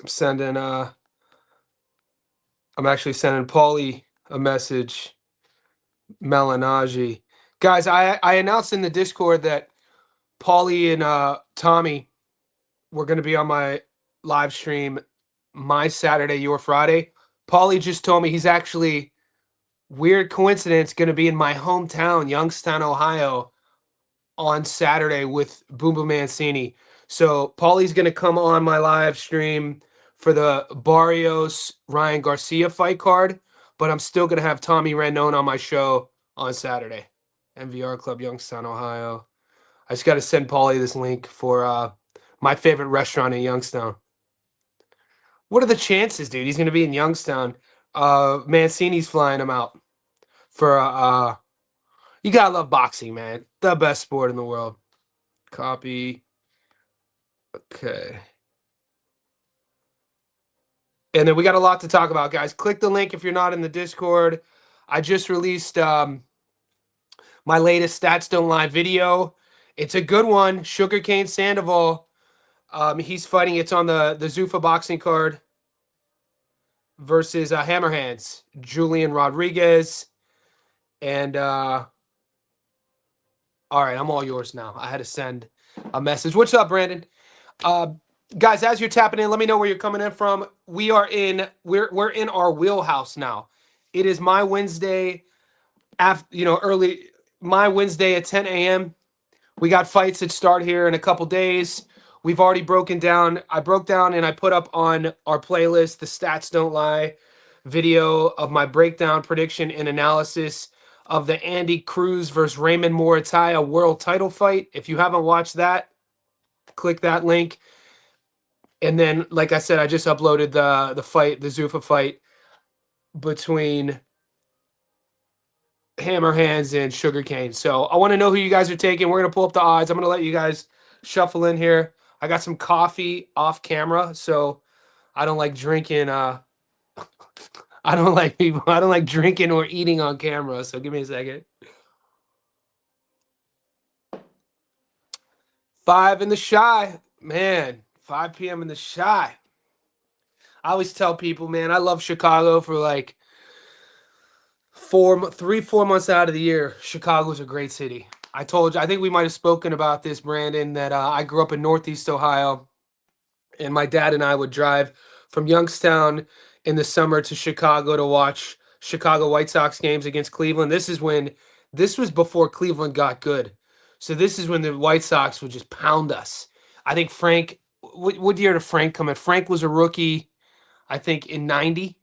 I'm sending I'm actually sending Paulie a message. Melanage. Guys, I announced in the Discord that Paulie and Tommy were gonna be on my live stream my Saturday, your Friday. Paulie just told me he's actually, weird coincidence, gonna be in my hometown, Youngstown, Ohio, on Saturday with Boom Boom Mancini. So Paulie's gonna come on my live stream for the Barrios Ryan Garcia fight card, but I'm still gonna have Tommy Rendon on my show on Saturday. MVR Club, Youngstown, Ohio. I just got to send Paulie this link for my favorite restaurant in Youngstown. What are the chances, dude? He's gonna be in Youngstown. Mancini's flying him out for you gotta love boxing, man. The best sport in the world. Copy. Okay. And then we got a lot to talk about, guys. Click the link if you're not in the Discord. I just released my latest Stats Don't Lie video. It's a good one. Cain Sandoval. He's fighting. It's on the Zuffa boxing card versus Hammerhands. Julian Rodriguez. And all right, I'm all yours now. I had to send a message. What's up, Brandon? Guys, as you're tapping in, let me know where you're coming in from. We're in our wheelhouse now. It is my Wednesday early my Wednesday at 10 a.m. We got fights that start here in a couple days. We've already broken down. I broke down and I put up on our playlist the Stats Don't Lie video of my breakdown, prediction, and analysis of the Andy Cruz versus Raymond Morataya world title fight. If you haven't watched that, click that link. And then, like I said, I just uploaded the fight, the Zuffa fight between Hammerhands and Sugarcane. So I want to know who you guys are taking. We're going to pull up the odds. I'm going to let you guys shuffle in here. I got some coffee off camera, so I don't like drinking. I don't like drinking or eating on camera. So give me a second. 5 in the Shy. Man, 5 p.m. in the Shy. I always tell people, man, I love Chicago for like 4 months out of the year. Chicago's a great city. I told you, I think we might have spoken about this, Brandon, that I grew up in Northeast Ohio, and my dad and I would drive from Youngstown in the summer to Chicago to watch Chicago White Sox games against Cleveland. This was before Cleveland got good. So this is when the White Sox would just pound us. I think Frank, what year did Frank come in? Frank was a rookie, I think, in 90.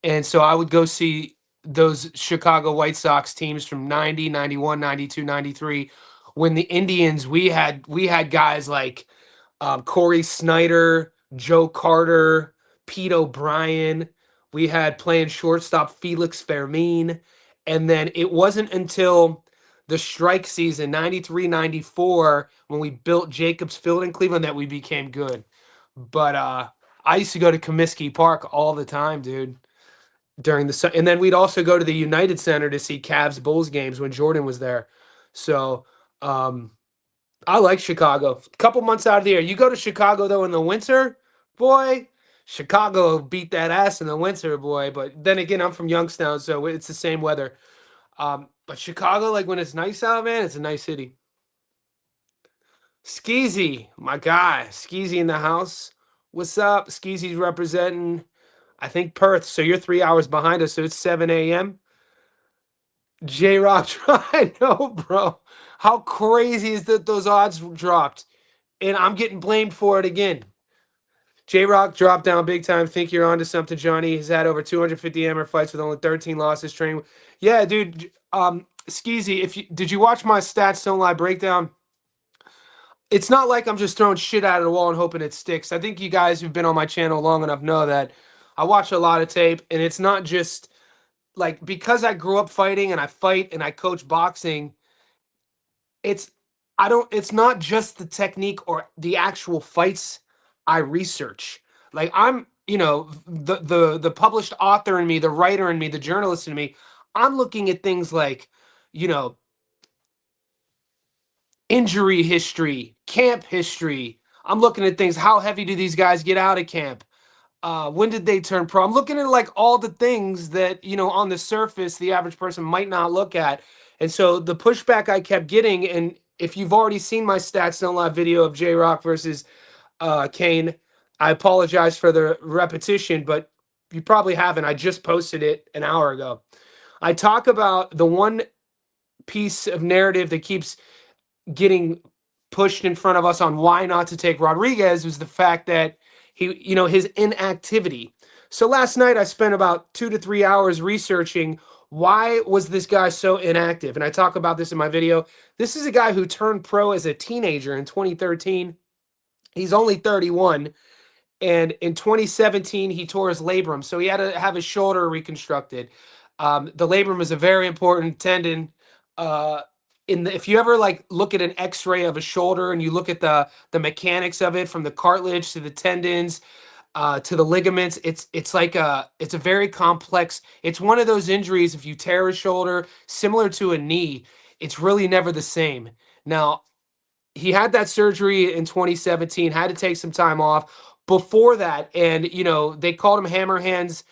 And so I would go see those Chicago White Sox teams from 90, 91, 92, 93. When the Indians, we had guys like Corey Snyder, Joe Carter, Pete O'Brien. We had playing shortstop Felix Fermin. And then it wasn't until the strike season, 93, 94, when we built Jacobs Field in Cleveland that we became good. But I used to go to Comiskey Park all the time, dude, during the and then we'd also go to the United Center to see Cavs Bulls games when Jordan was there. So I like Chicago. A couple months out of the year. You go to Chicago though in the winter, boy, Chicago beat that ass in the winter, boy. But then again, I'm from Youngstown, so it's the same weather. But Chicago, like when it's nice out, man, it's a nice city. Skeezy, my guy. Skeezy in the house. What's up? Skeezy's representing, I think, Perth. So you're 3 hours behind us. So it's 7 a.m. J Rock, I know, bro. How crazy is that those odds dropped? And I'm getting blamed for it again. J Rock dropped down big time. Think you're onto something, Johnny. He's had over 250 amateur fights with only 13 losses. Training. Yeah, dude. Skeezy, did you watch my Stats Don't Lie breakdown? It's not like I'm just throwing shit out of the wall and hoping it sticks. I think you guys who've been on my channel long enough know that I watch a lot of tape, and it's not just like because I grew up fighting and I fight and I coach boxing. It's not just the technique or the actual fights I research. Like I'm, the published author in me, the writer in me, the journalist in me, I'm looking at things like, injury history, camp history, I'm looking at things. How heavy do these guys get out of camp? When did they turn pro? I'm looking at like all the things that, on the surface, the average person might not look at. And so the pushback I kept getting, and if you've already seen my Stats Don't Lie video of J-Rock versus Cain, I apologize for the repetition, but you probably haven't. I just posted it an hour ago. I talk about the one piece of narrative that keeps getting pushed in front of us on why not to take Rodriguez was the fact that his inactivity. So last night I spent about 2 to 3 hours researching why was this guy so inactive, and I talk about this in my video. This is a guy who turned pro as a teenager in 2013. He's only 31. And in 2017, he tore his labrum, so he had to have his shoulder reconstructed. The labrum is a very important tendon. If you ever like look at an X-ray of a shoulder and you look at the mechanics of it, from the cartilage to the tendons to the ligaments, it's a very complex. It's one of those injuries. If you tear a shoulder, similar to a knee, it's really never the same. Now, he had that surgery in 2017, had to take some time off before that. And, they called him hammer hands,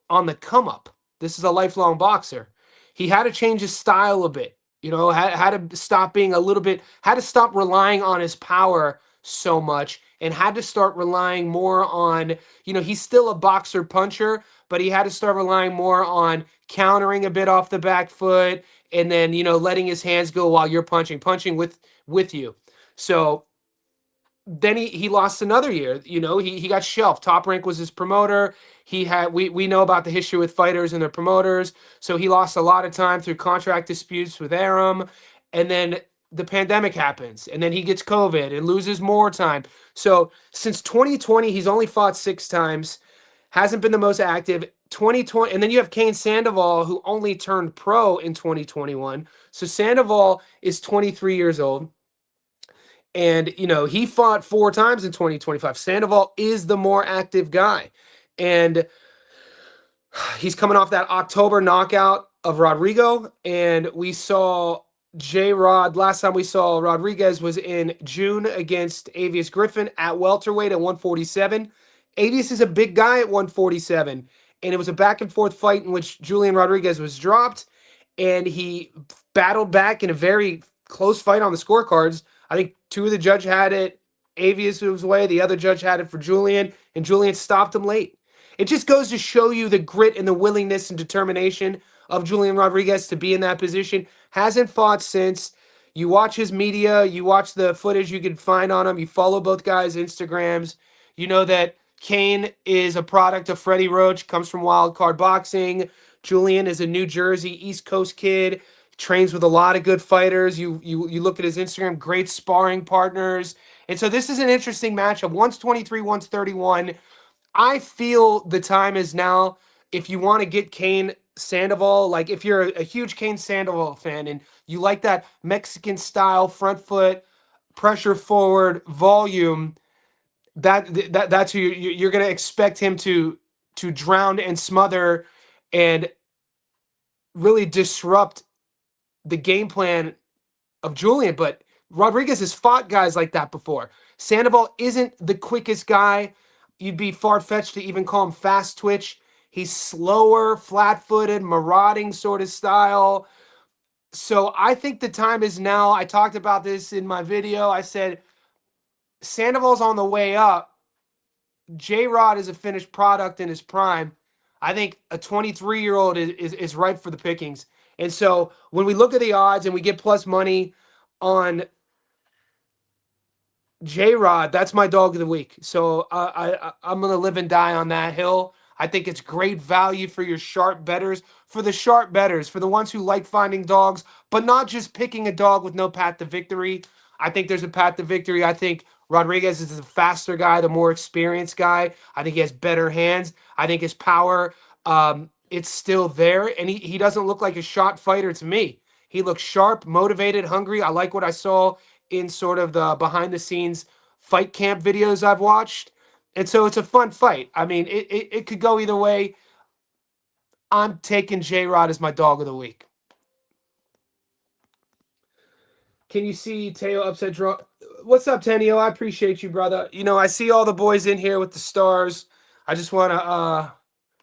on the come up. This is a lifelong boxer. He had to change his style a bit, had to stop being a little bit, had to stop relying on his power so much and had to start relying more on, he's still a boxer puncher, but he had to start relying more on countering a bit off the back foot and then, letting his hands go while you're punching with you. So then he lost another year. He got shelved. Top Rank was his promoter. We know about the history with fighters and their promoters. So he lost a lot of time through contract disputes with Arum. And then the pandemic happens. And then he gets COVID and loses more time. So since 2020, he's only fought 6 times. Hasn't been the most active. 2020, and then you have Cain Sandoval, who only turned pro in 2021. So Sandoval is 23 years old. And, he fought 4 times in 2025. Sandoval is the more active guy. And he's coming off that October knockout of Rodrigo. And we saw J-Rod. Last time we saw Rodriguez was in June against Avius Griffin at welterweight at 147. Avius is a big guy at 147. And it was a back-and-forth fight in which Julian Rodriguez was dropped. And he battled back in a very close fight on the scorecards. I think 2 of the judge had it Avius' way. The other judge had it for Julian, and Julian stopped him late. It just goes to show you the grit and the willingness and determination of Julian Rodriguez to be in that position. Hasn't fought since. You watch his media. You watch the footage you can find on him. You follow both guys' Instagrams. You know that Cain is a product of Freddie Roach, comes from Wild Card Boxing. Julian is a New Jersey East Coast kid. Trains with a lot of good fighters. You look at his Instagram, great sparring partners. And so this is an interesting matchup. One's 23, one's 31. I feel the time is now. If you want to get Cain Sandoval, like if you're a huge Cain Sandoval fan and you like that Mexican style front foot, pressure forward, volume, that's who you're going to expect him to drown and smother and really disrupt the game plan of Julian. But Rodriguez has fought guys like that before. Sandoval isn't the quickest guy. You'd be far-fetched to even call him fast twitch. He's slower, flat-footed, marauding sort of style. So I think the time is now. I talked about this in my video. I said Sandoval's on the way up. J-Rod is a finished product in his prime. I think a 23-year-old is ripe for the pickings. And so when we look at the odds and we get plus money on J-Rod, that's my dog of the week. So I'm going to live and die on that hill. I think it's great value for your sharp bettors, for the ones who like finding dogs, but not just picking a dog with no path to victory. I think there's a path to victory. I think Rodriguez is the faster guy, the more experienced guy. I think he has better hands. I think his power, it's still there. And he doesn't look like a shot fighter to me. He looks sharp, motivated, hungry. I like what I saw in sort of the behind-the-scenes fight camp videos I've watched. And so it's a fun fight. I mean, it could go either way. I'm taking J-Rod as my dog of the week. Can you see Teo upset draw? What's up, Tenio? I appreciate you, brother. You know, I see all the boys in here with the stars. I just want to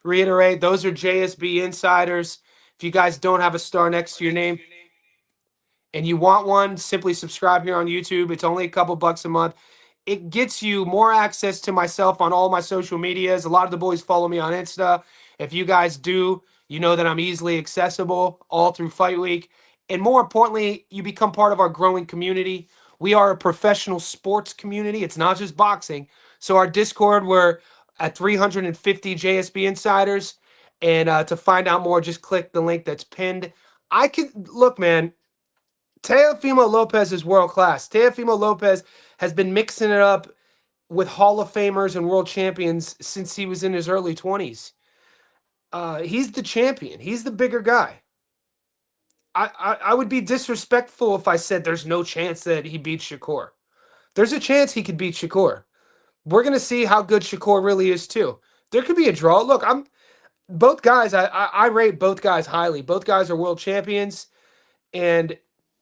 reiterate, those are JSB insiders. If you guys don't have a star next to your name and you want one, simply subscribe here on YouTube. It's only a couple bucks a month. It gets you more access to myself on all my social medias. A lot of the boys follow me on Insta. If you guys do, you know that I'm easily accessible all through Fight Week. And more importantly, you become part of our growing community. We are a professional sports community. It's not just boxing. So our Discord, we're at 350 JSB insiders. And to find out more, just click the link that's pinned. I can look, man. Teofimo Lopez is world class. Teofimo Lopez has been mixing it up with Hall of Famers and world champions since he was in his early 20s. He's the champion. He's the bigger guy. I would be disrespectful if I said there's no chance that he beats Shakur. There's a chance he could beat Shakur. We're going to see how good Shakur really is too. There could be a draw. Look, both guys, I rate both guys highly. Both guys are world champions. And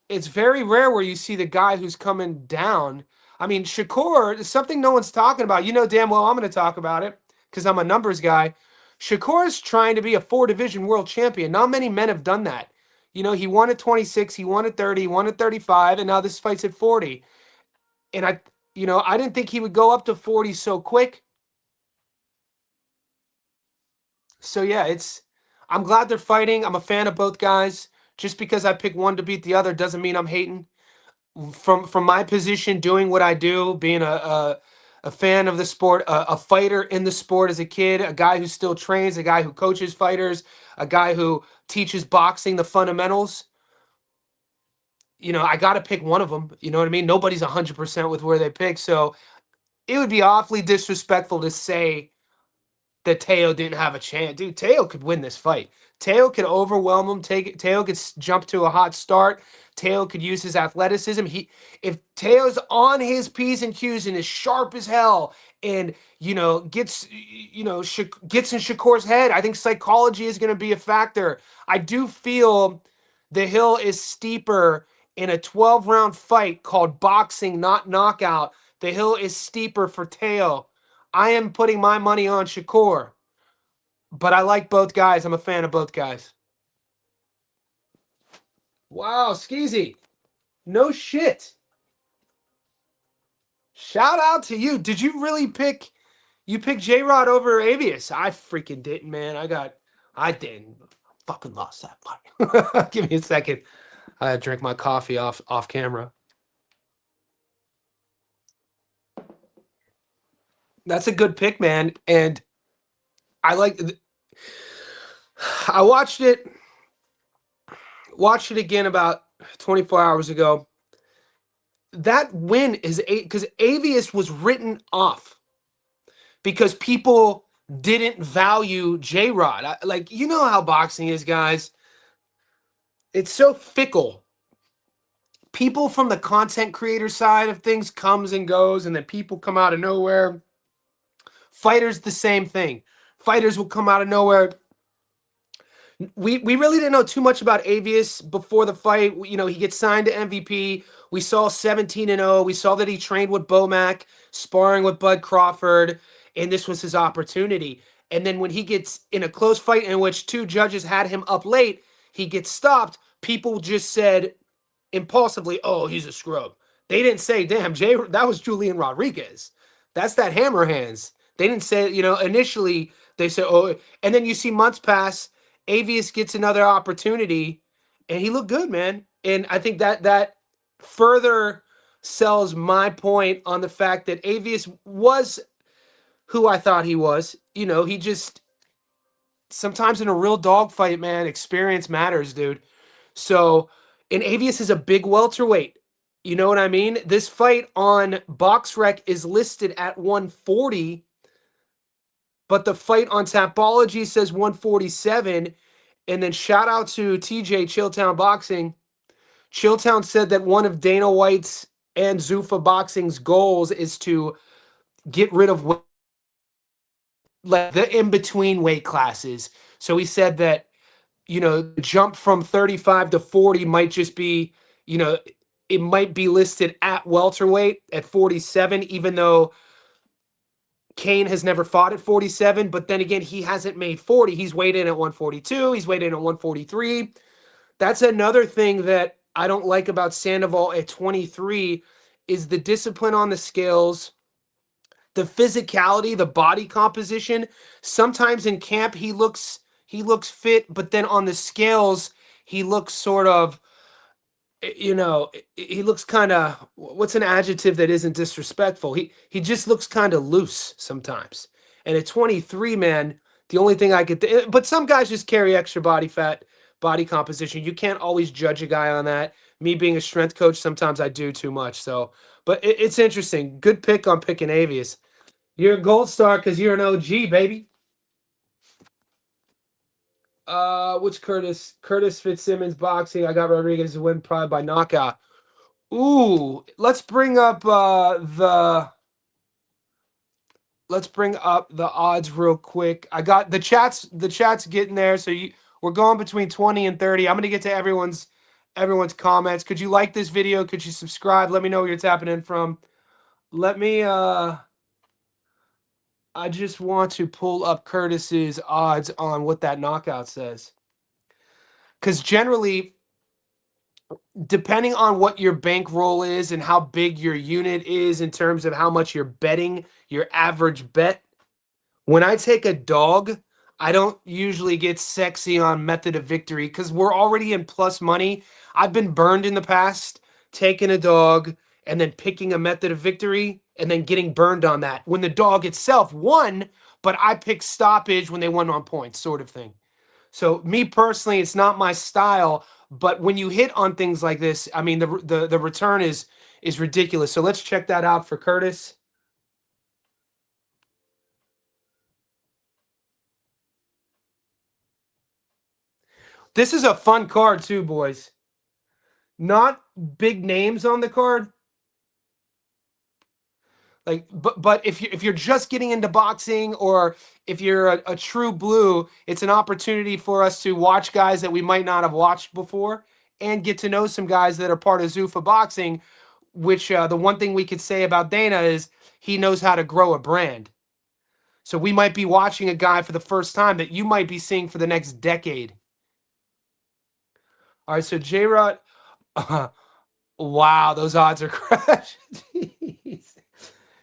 it's very rare where you see the guy who's coming down. I mean, Shakur is something no one's talking about. You know damn well I'm going to talk about it because I'm a numbers guy. Shakur is trying to be a 4-division world champion. Not many men have done that. You know, he won at 26, he won at 30, he won at 35, and now this fight's at 40. And I didn't think he would go up to 40 so quick. So yeah, I'm glad they're fighting. I'm a fan of both guys. Just because I pick one to beat the other doesn't mean I'm hating. From my position, doing what I do, being a fan of the sport, a fighter in the sport as a kid, a guy who still trains, a guy who coaches fighters, a guy who teaches boxing the fundamentals. You know, I got to pick one of them. You know what I mean? Nobody's 100% with where they pick. So it would be awfully disrespectful to say that Teo didn't have a chance. Dude, Teo could win this fight. Teo could overwhelm him. Teo could jump to a hot start. Teo could use his athleticism. If Teo's on his P's and Q's and is sharp as hell and, gets in Shakur's head, I think psychology is going to be a factor. I do feel the hill is steeper in a 12-round fight called boxing, not knockout. The hill is steeper for Teo. I am putting my money on Shakur, but I like both guys. I'm a fan of both guys. Wow, Skeezy. No shit. Shout out to you. Did you really pick J-Rod over Avius? I freaking didn't, man. I didn't. Fucking lost that fight. Give me a second. I drink my coffee off camera. That's a good pick, man. And I watched it again about 24 hours ago. That win is because Avius was written off because people didn't value J-Rod. You know how boxing is, guys. It's so fickle. People from the content creator side of things comes and goes, and then people come out of nowhere. Fighters, the same thing. Fighters will come out of nowhere. We really didn't know too much about Avius before the fight. He gets signed to MVP. We saw 17-0. We saw that he trained with Bomac, sparring with Bud Crawford, and this was his opportunity. And then when he gets in a close fight in which two judges had him up late, he gets stopped. People just said impulsively, "Oh, he's a scrub." They didn't say, "Damn, that was Julian Rodriguez. That's that hammer hands." They didn't say, initially they said, "Oh," and then you see months pass. Avius gets another opportunity, and he looked good, man. And I think that further sells my point on the fact that Avius was who I thought he was. He just sometimes in a real dogfight, man, experience matters, dude. So, and Avius is a big welterweight. You know what I mean? This fight on BoxRec is listed at 140. But the fight on Tapology says 147. And then shout out to TJ Chilltown Boxing. Chilltown said that one of Dana White's and Zuffa Boxing's goals is to get rid of the in-between weight classes. So he said that, jump from 35 to 40 might just be, it might be listed at welterweight at 47, even though Cain has never fought at 47. But then again, he hasn't made 40. He's weighed in at 142. He's weighed in at 143. That's another thing that I don't like about Sandoval at 23 is the discipline on the scales, the physicality, the body composition. Sometimes in camp he looks fit, but then on the scales he looks sort of, he looks kind of, what's an adjective that isn't disrespectful? He just looks kind of loose sometimes. And at 23, man, the only thing I could but some guys just carry extra body fat, body composition. You can't always judge a guy on that. Me being a strength coach, sometimes I do too much. So, but it's interesting. Good pick on picking Avius. You're a gold star because you're an OG, baby. Which Curtis? Curtis Fitzsimmons boxing. I got Rodriguez to win probably by knockout. Ooh, let's bring up the odds real quick. I got the chat's getting there, so we're going between 20 and 30. I'm gonna get to everyone's comments. Could you like this video? Could you subscribe? Let me know where you're tapping in from. Let me I just want to pull up Curtis's odds on what that knockout says. Because generally, depending on what your bankroll is and how big your unit is in terms of how much you're betting, your average bet, when I take a dog, I don't usually get sexy on method of victory because we're already in plus money. I've been burned in the past taking a dog and then picking a method of victory and then getting burned on that when the dog itself won, but I picked stoppage when they won on points, sort of thing. So me personally, it's not my style, but when you hit on things like this, I mean, the return is ridiculous. So let's check that out for Curtis. This is a fun card too, boys. Not big names on the card. Like, but if you're just getting into boxing, or if you're a true blue, it's an opportunity for us to watch guys that we might not have watched before and get to know some guys that are part of Zuffa Boxing, which the one thing we could say about Dana is he knows how to grow a brand. So we might be watching a guy for the first time that you might be seeing for the next decade. All right, so J-Rod, wow, those odds are crashing.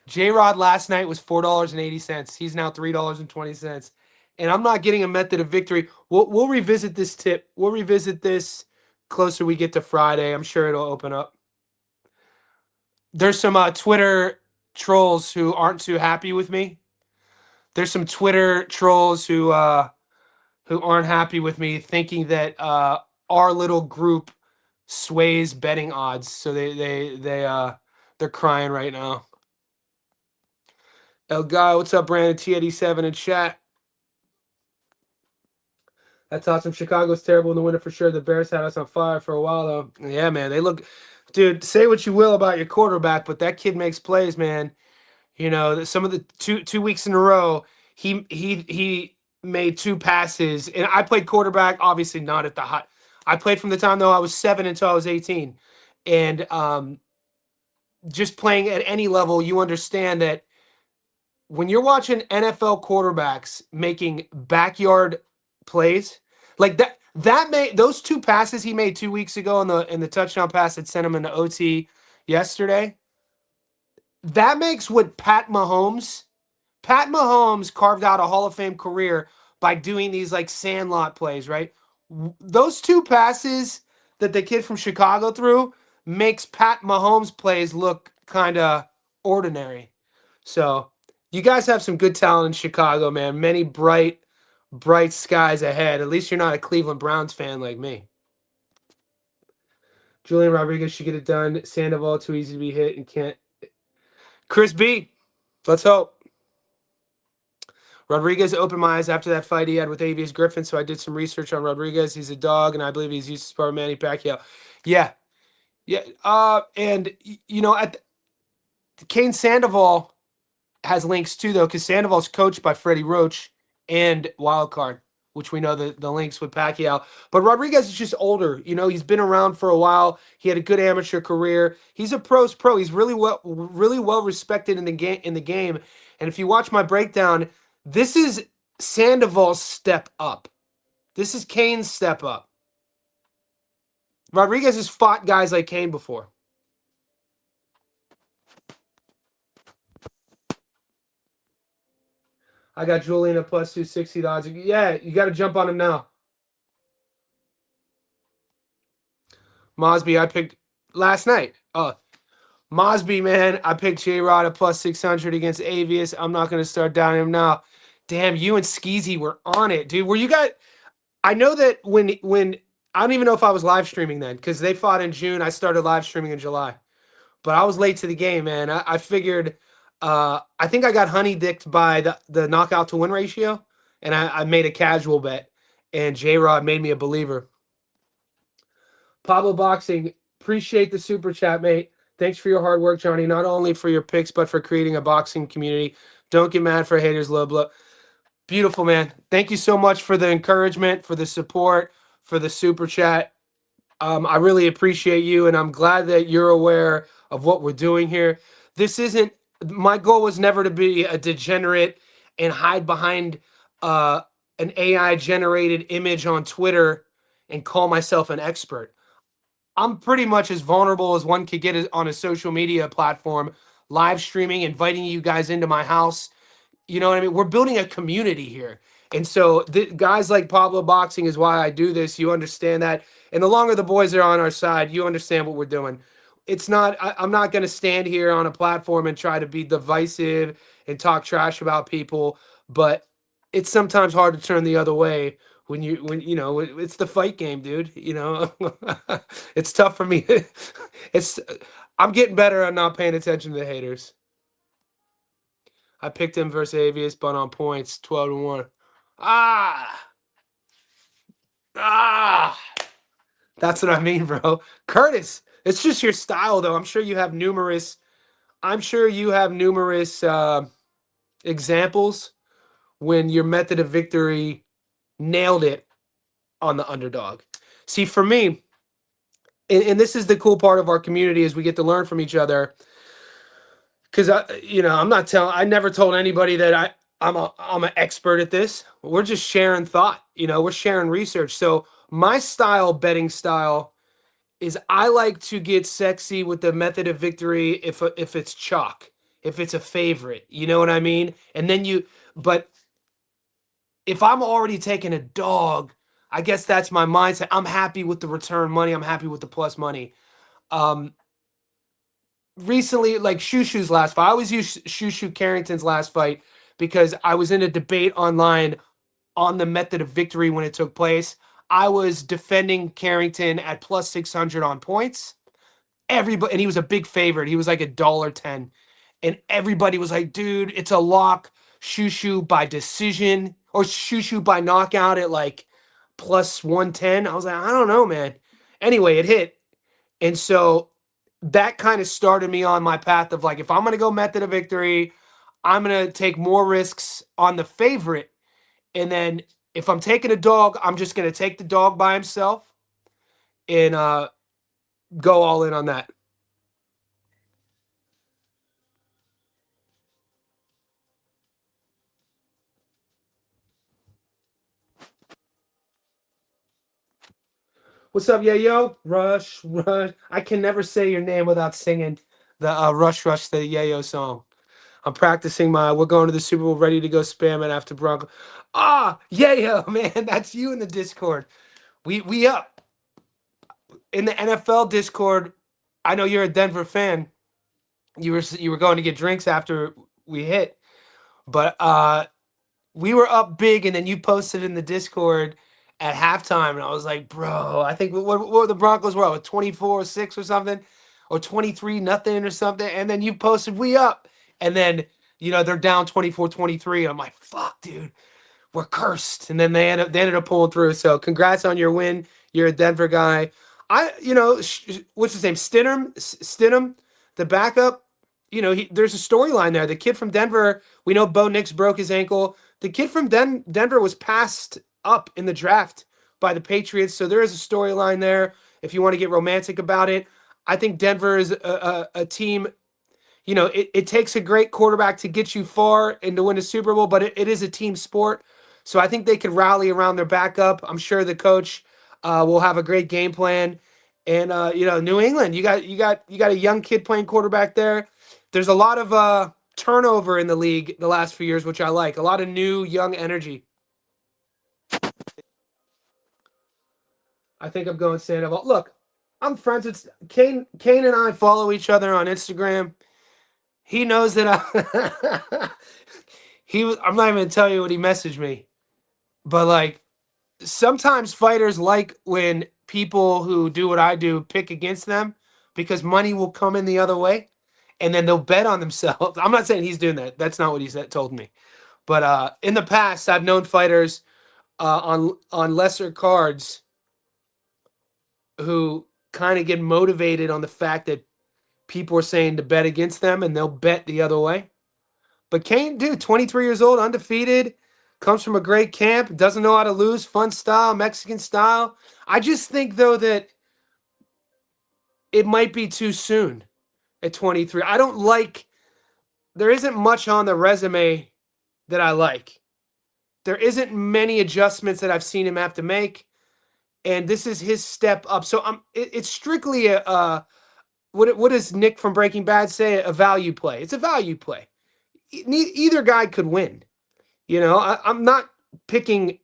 J-Rod last night was $4.80. He's now $3.20. And I'm not getting a method of victory. We'll revisit this tip. We'll revisit this closer we get to Friday. I'm sure it'll open up. There's some Twitter trolls who aren't too happy with me. There's some Twitter trolls who aren't happy with me, thinking that our little group sways betting odds. So they're crying right now. El Guy, what's up, Brandon? T87 in chat. That's awesome. Chicago's terrible in the winter for sure. The Bears had us on fire for a while, though. Yeah, man. They look, dude, say what you will about your quarterback, but that kid makes plays, man. You know, some of the two weeks in a row, he made 2 passes. And I played quarterback, obviously not at the high. I played from the time, though, I was 7 until I was 18. And just playing at any level, you understand that when you're watching NFL quarterbacks making backyard plays like that made those 2 passes he made 2 weeks ago in the touchdown pass that sent him into OT yesterday. That makes what Pat Mahomes carved out a Hall of Fame career by doing these like sandlot plays, right? Those 2 passes that the kid from Chicago threw makes Pat Mahomes plays look kind of ordinary. So you guys have some good talent in Chicago, man. Many bright skies ahead. At least you're not a Cleveland Browns fan like me. Julian Rodriguez should get it done. Sandoval too easy to be hit and can't. Chris B, let's hope. Rodriguez opened my eyes after that fight he had with Avius Griffin, so I did some research on Rodriguez. He's a dog, and I believe he's used to spar Manny Pacquiao. Yeah. And you know, Cain Sandoval has links too, though, because Sandoval's coached by Freddie Roach and Wildcard. which we know the links with Pacquiao. But Rodriguez is just older. You know, he's been around for a while. He had a good amateur career. He's a pro's pro. He's really well respected in the game. And if you watch my breakdown, this is Sandoval's step up. This is Cain's step up. Rodriguez has fought guys like Cain before. I got Julian at plus 260 odds. Yeah, you got to jump on him now. Mosby, I picked last night. Mosby, man, I picked J-Rod at plus 600 against Avius. I'm not going to start down him now. Damn, you and Skeezy were on it, dude. Were you guys? I know that when I don't even know if I was live streaming then because they fought in June. I started live streaming in July, but I was late to the game, man. I figured. I think I got honey-dicked by the knockout to win ratio, and I made a casual bet, and J-Rod made me a believer. Pablo Boxing, appreciate the super chat, mate. Thanks for your hard work, Johnny, not only for your picks, but for creating a boxing community. Don't get mad for haters, low blow. Beautiful, man. Thank you so much for the encouragement, for the support, for the super chat. I really appreciate you, and I'm glad that you're aware of what we're doing here. This isn't my goal was never to be a degenerate and hide behind an AI generated image on Twitter and call myself an expert. I'm pretty much as vulnerable as one could get on a social media platform, live streaming, inviting you guys into my house. You know what I mean? We're building a community here. And so guys like Pablo Boxing is why I do this. You understand that. And the longer the boys are on our side, you understand what we're doing. It's not, I'm not going to stand here on a platform and try to be divisive and talk trash about people, but it's sometimes hard to turn the other way when you know, it's the fight game, dude. You know, it's tough for me. I'm getting better at not paying attention to the haters. I picked him versus Avius, but on points, 12-1. That's what I mean, bro. Curtis, it's just your style, though. I'm sure you have numerous examples when your method of victory nailed it on the underdog. See, for me, and this is the cool part of our community is we get to learn from each other. Because I never told anybody that I'm an expert at this. We're just sharing thought. You know, we're sharing research. So my betting style, is I like to get sexy with the method of victory if it's chalk, if it's a favorite. You know what I mean? And then but if I'm already taking a dog, I guess that's my mindset. I'm happy with the return money. I'm happy with the plus money. Recently, like Shushu's last fight, I always use Shushu Carrington's last fight because I was in a debate online on the method of victory when it took place. I was defending Carrington at plus 600 on points. Everybody, and he was a big favorite. He was like $1.10. And everybody was like, dude, it's a lock. Shushu by decision or Shushu by knockout at like plus 110. I was like, I don't know, man. Anyway, it hit. And so that kind of started me on my path of like, if I'm going to go method of victory, I'm going to take more risks on the favorite. And then if I'm taking a dog, I'm just going to take the dog by himself and go all in on that. What's up, Yayo? Rush. I can never say your name without singing the Rush, the Yayo song. I'm practicing we're going to the Super Bowl, ready to go spam it after Bronco. Yayo, man, that's you in the Discord. We up. In the NFL Discord, I know you're a Denver fan. You were going to get drinks after we hit, but we were up big, and then you posted in the Discord at halftime, and I was like, bro, I think what were the Broncos were with 24-6 or something, or 23-0 or something, and then you posted we up, and then they're down 24-23. I'm like, fuck, dude, we're cursed, and then they ended up pulling through. So congrats on your win. You're a Denver guy. What's his name? Stidham, the backup. There's a storyline there. The kid from Denver, we know Bo Nix broke his ankle. The kid from Denver was passed up in the draft by the Patriots. So there is a storyline there if you want to get romantic about it. I think Denver is a team, it takes a great quarterback to get you far and to win a Super Bowl, but it is a team sport. So I think they could rally around their backup. I'm sure the coach will have a great game plan. And New England, you got a young kid playing quarterback there. There's a lot of turnover in the league the last few years, which I like. A lot of new young energy. I think I'm going Sandoval. Look, I'm friends with Cain. Cain and I follow each other on Instagram. He knows that I'm not even gonna tell you what he messaged me, but like sometimes fighters like when people who do what I do pick against them because money will come in the other way, and then they'll bet on themselves. I'm not saying he's doing that. That's not what he told me. But in the past, I've known fighters on lesser cards who kind of get motivated on the fact that people are saying to bet against them, and they'll bet the other way. But Cain, dude, 23 years old, undefeated, comes from a great camp, doesn't know how to lose, fun style, Mexican style. I just think, though, that it might be too soon at 23. There isn't much on the resume that I like. There isn't many adjustments that I've seen him have to make, and this is his step up. So it's strictly what does Nick from Breaking Bad say? A value play. It's a value play. Either guy could win. I'm not picking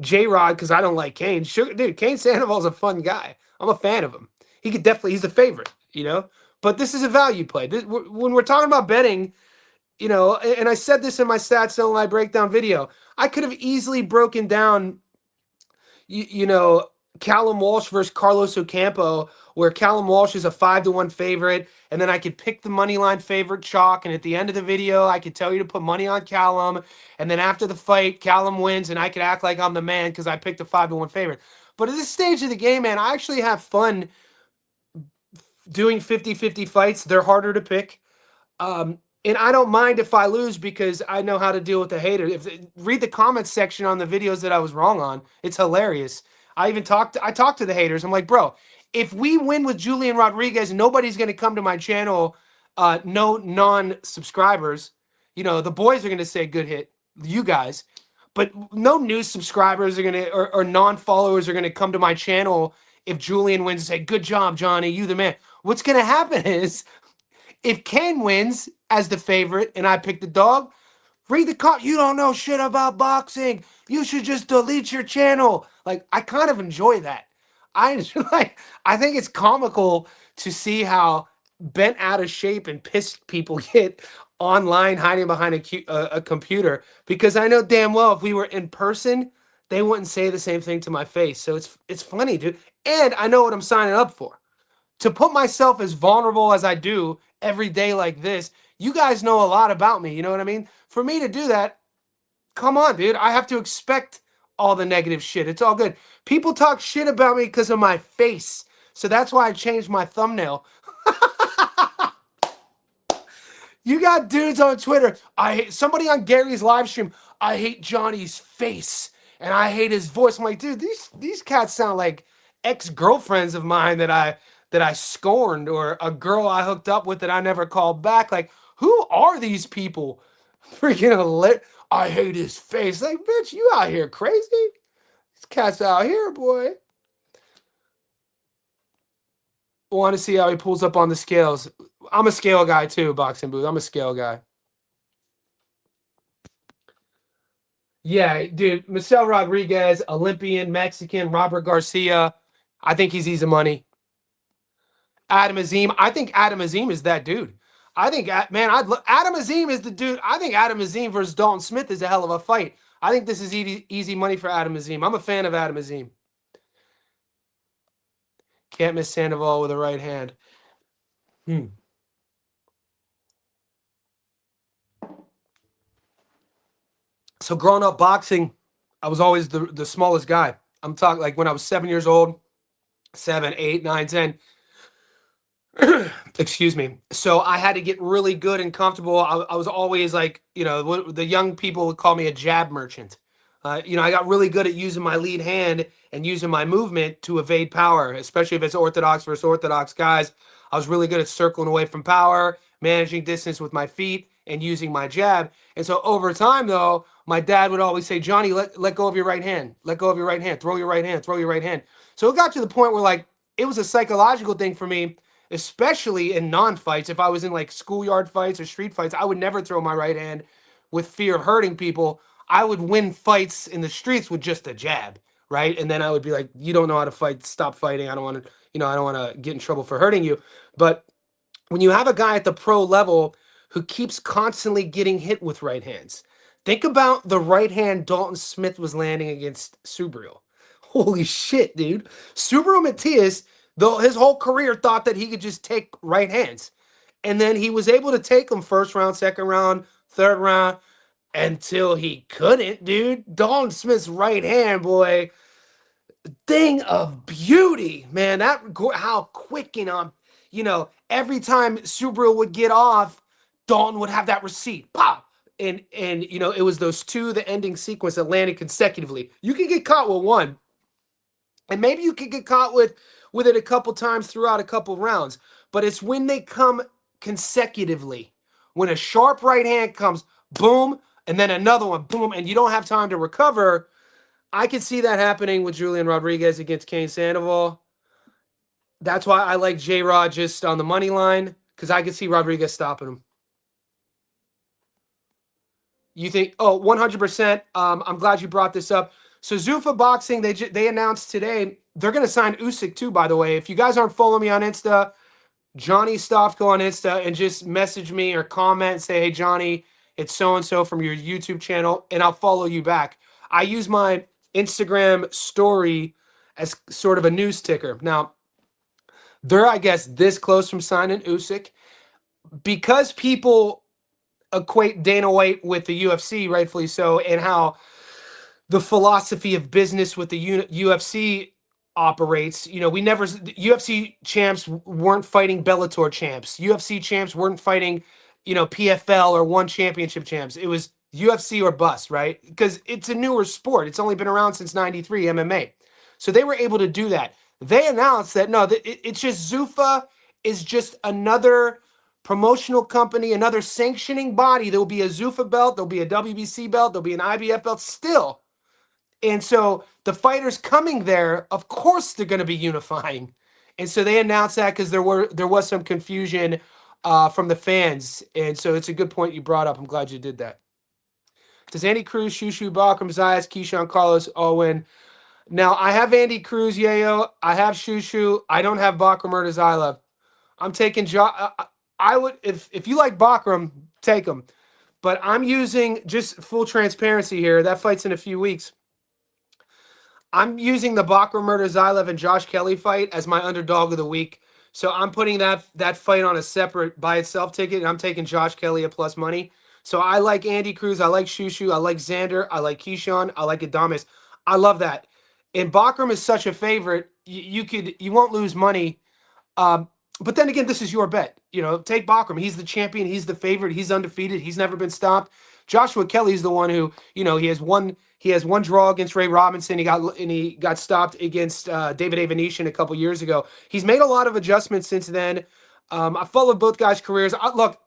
J-Rod because I don't like Cain. Dude, Cain Sandoval's a fun guy. I'm a fan of him. He's a favorite, But this is a value play. When we're talking about betting, and I said this in my Stats Don't Lie breakdown video, I could have easily broken down, Callum Walsh versus Carlos Ocampo, where Callum Walsh is a 5-1 favorite, and then I could pick the money line favorite chalk, and at the end of the video, I could tell you to put money on Callum, and then after the fight, Callum wins, and I could act like I'm the man because I picked a 5-1 favorite. But at this stage of the game, man, I actually have fun doing 50-50 fights. They're harder to pick. And I don't mind if I lose because I know how to deal with the haters. Read the comments section on the videos that I was wrong on. It's hilarious. I talked to the haters. I'm like, bro, if we win with Julian Rodriguez, nobody's going to come to my channel, no non-subscribers. The boys are going to say good hit, you guys. But no new subscribers are going to, or non-followers are going to come to my channel if Julian wins and say, good job, Johnny, you the man. What's going to happen is, if Cain wins as the favorite and I pick the dog, read the comment. You don't know shit about boxing. You should just delete your channel. Like, I kind of enjoy that. I think it's comical to see how bent out of shape and pissed people get online hiding behind a computer, because I know damn well if we were in person, they wouldn't say the same thing to my face. So it's funny, dude. And I know what I'm signing up for. To put myself as vulnerable as I do every day like this, you guys know a lot about me, you know what I mean? For me to do that, come on, dude. I have to expect all the negative shit. It's all good. People talk shit about me because of my face. So that's why I changed my thumbnail. You got dudes on Twitter. Somebody on Gary's live stream. I hate Johnny's face and I hate his voice. I'm like, dude, these cats sound like ex-girlfriends of mine that I scorned, or a girl I hooked up with that I never called back. Like, who are these people? Freaking I hate his face. Like, bitch, you out here crazy? These cats out here, boy. Want to see how he pulls up on the scales. I'm a scale guy too, Boxing Booth. I'm a scale guy. Yeah, dude. Michelle Rodriguez, Olympian, Mexican, Robert Garcia. I think he's easy money. Adam Azim. I think Adam Azim is that dude. I think, man, Adam Azim is the dude. I think Adam Azim versus Dalton Smith is a hell of a fight. I think this is easy money for Adam Azim. I'm a fan of Adam Azim. Can't miss Sandoval with a right hand. So growing up boxing, I was always the smallest guy. I'm talking like when I was 7 years old, 7, 8, 9, 10. Excuse me. So I had to get really good and comfortable. I was always like, the young people would call me a jab merchant. I got really good at using my lead hand and using my movement to evade power, especially if it's orthodox versus orthodox guys. I was really good at circling away from power, managing distance with my feet, and using my jab. And so over time, though, my dad would always say, Johnny, let go of your right hand. Let go of your right hand. Throw your right hand. Throw your right hand. So it got to the point where, like, it was a psychological thing for me, especially in non-fights. If I was in, like, schoolyard fights or street fights, I would never throw my right hand with fear of hurting people. I would win fights in the streets with just a jab, right? And then I would be like, you don't know how to fight. Stop fighting. I don't want to, I don't want to get in trouble for hurting you. But when you have a guy at the pro level who keeps constantly getting hit with right hands, think about the right hand Dalton Smith was landing against Subriel. Holy shit, dude. Subriel Matias, though his whole career thought that he could just take right hands. And then he was able to take them first round, second round, third round, until he couldn't, dude. Dalton Smith's right hand, boy, thing of beauty, man. That how quick every time Subriel would get off, Dalton would have that receipt, pop, and it was those two, the ending sequence that landed consecutively. You could get caught with one, and maybe you could get caught with it a couple times throughout a couple rounds, but it's when they come consecutively, when a sharp right hand comes, boom, and then another one, boom, and you don't have time to recover. I can see that happening with Julian Rodriguez against Cain Sandoval. That's why I like J-Rod just on the money line, because I can see Rodriguez stopping him. You think, 100%. I'm glad you brought this up. So Zuffa Boxing, they announced today, they're going to sign Usyk too, by the way. If you guys aren't following me on Insta, Johnny Stofko on Insta, and just message me or comment and say, hey, Johnny, it's so-and-so from your YouTube channel, and I'll follow you back. I use my Instagram story as sort of a news ticker. Now, they're, I guess, this close from signing Usyk. Because people equate Dana White with the UFC, rightfully so, and how the philosophy of business with the UFC operates. UFC champs weren't fighting Bellator champs. UFC champs weren't fighting, PFL or one championship champs. It was UFC or bust, right? Because it's a newer sport. It's only been around since '93, MMA. So they were able to do that. They announced that, no, it's just Zuffa is just another promotional company, another sanctioning body. There will be a Zuffa belt, there'll be a WBC belt, there'll be an IBF belt still. And so the fighters coming there, of course, they're going to be unifying. And so they announced that because there was some confusion from the fans. And so it's a good point you brought up. I'm glad you did that. Does Andy Cruz, Shushu, Bakram, Zayas, Keyshawn, Carlos, Owen? Now, I have Andy Cruz, Yayo. I have Shushu. I don't have Bakram or Zaylev. I'm taking I would, if you like Bakram, take him. But I'm using, just full transparency here, that fight's in a few weeks. I'm using the Bakram Zaylev and Josh Kelly fight as my underdog of the week. So I'm putting that fight on a separate by itself ticket, and I'm taking Josh Kelly at plus money. So I like Andy Cruz, I like Shushu, I like Xander, I like Keyshawn, I like Adames. I love that. And Bakram is such a favorite, you won't lose money. But then again, this is your bet. Take Bakram. He's the champion. He's the favorite. He's undefeated. He's never been stopped. Joshua Kelly's the one who, he has one draw against Ray Robinson. He got stopped against David Avanesyan a couple years ago. He's made a lot of adjustments since then. I followed both guys' careers. I've